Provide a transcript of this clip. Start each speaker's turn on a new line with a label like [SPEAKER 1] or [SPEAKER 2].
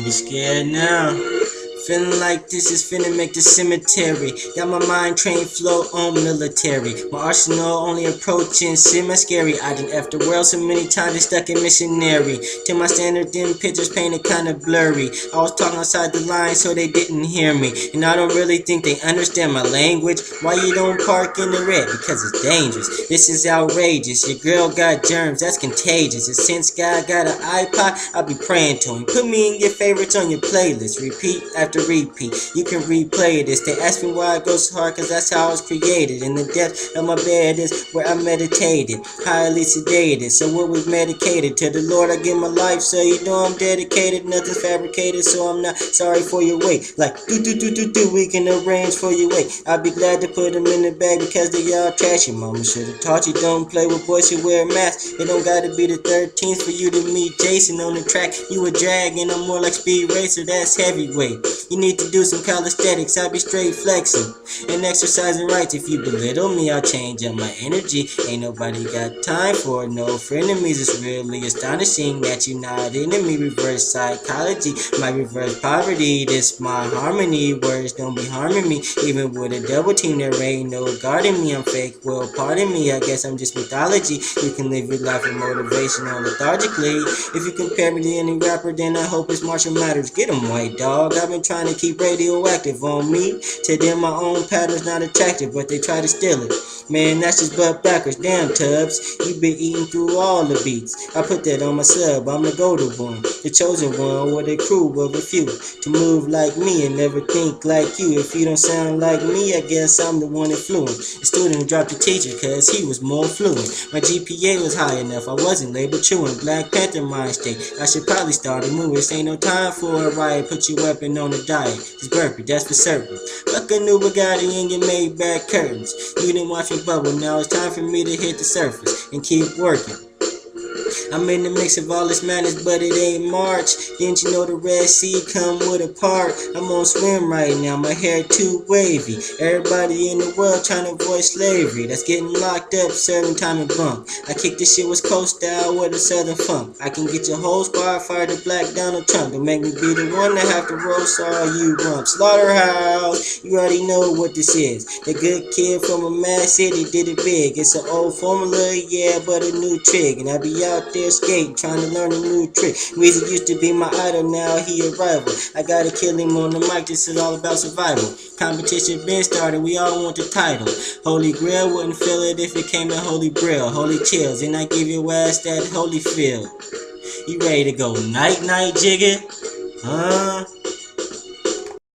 [SPEAKER 1] be scared now. Feeling like this is finna make the cemetery. Got my mind trained flow on military. My arsenal only approaching semi-scary. I done F the world so many times and stuck in missionary. Till my standard them pictures painted kinda blurry. I was talking outside the line so they didn't hear me. And I don't really think they understand my language. Why you don't park in the red? Because it's dangerous. This is outrageous. Your girl got germs, that's contagious. And since God got an iPod, I'll be praying to him. Put me in your favorites on your playlist. Repeat after repeat. You can replay this. They ask me why I go so hard, cause that's how I was created. In the depths of my bed is where I meditated, highly sedated. So what was medicated? To the Lord I give my life, so you know I'm dedicated. Nothing's fabricated, so I'm not sorry for your wait. Like do, we can arrange for your wait. I'll be glad to put them in the bag because they all trashy. Mama should've taught you don't play with boys who wear masks. It don't gotta be the 13th for you to meet Jason on the track. You a drag and I'm more like Speed Racer, that's heavyweight. You need to do some calisthenics, I'll be straight flexing and exercising right. If you belittle me, I'll change up my energy. Ain't nobody got time for no frenemies. It's really astonishing that you're not enemy. Reverse psychology, my reverse poverty. This my harmony, words don't be harming me. Even with a double team, there ain't no guarding me. I'm fake, well pardon me, I guess I'm just mythology. You can live your life with motivation or lethargically. If you compare me to any rapper, then I hope it's Marshall Matters. Get him, white dog. I've been trying to keep radioactive on me. To them my own pattern's not attractive, but they try to steal it. Man, that's just butt backwards. Damn, Tubbs, you been eating through all the beats. I put that on my sub, I'm the golden one, the chosen one with a crew of a few. To move like me and never think like you. If you don't sound like me, I guess I'm the one influenced. The student dropped the teacher cause he was more fluent. My GPA was high enough, I wasn't labeled chewing. Black Panther mind state, I should probably start a movie. This ain't no time for a riot, put your weapon on the diet. It's burpee, that's for certain. Fuck a new Bugatti and your Maybach curtains. You didn't watch me bubble, now it's time for me to hit the surface and keep working. I'm in the mix of all this madness, but it ain't March. Didn't you know the Red Sea come with a part? I'm on swim right now, my hair too wavy. Everybody in the world trying to avoid slavery. That's getting locked up, serving time in bunk. I kick this shit West Coast style with a southern funk. I can get your whole squad fired to Black Donald Trump. Don't make me be the one that have to roast all you rumps. Slaughterhouse, you already know what this is. The good kid from a mad city did it big. It's an old formula, yeah, but a new trick. And I be out there skating, trying to learn a new trick. Weezy used to be my idol, now he a rival. I gotta kill him on the mic, this is all about survival. Competition been started, we all want the title. Holy Grail wouldn't feel it if it came to Holy Grail. Holy chills, and I give your ass that holy feel. You ready to go night night, Jigga? Huh?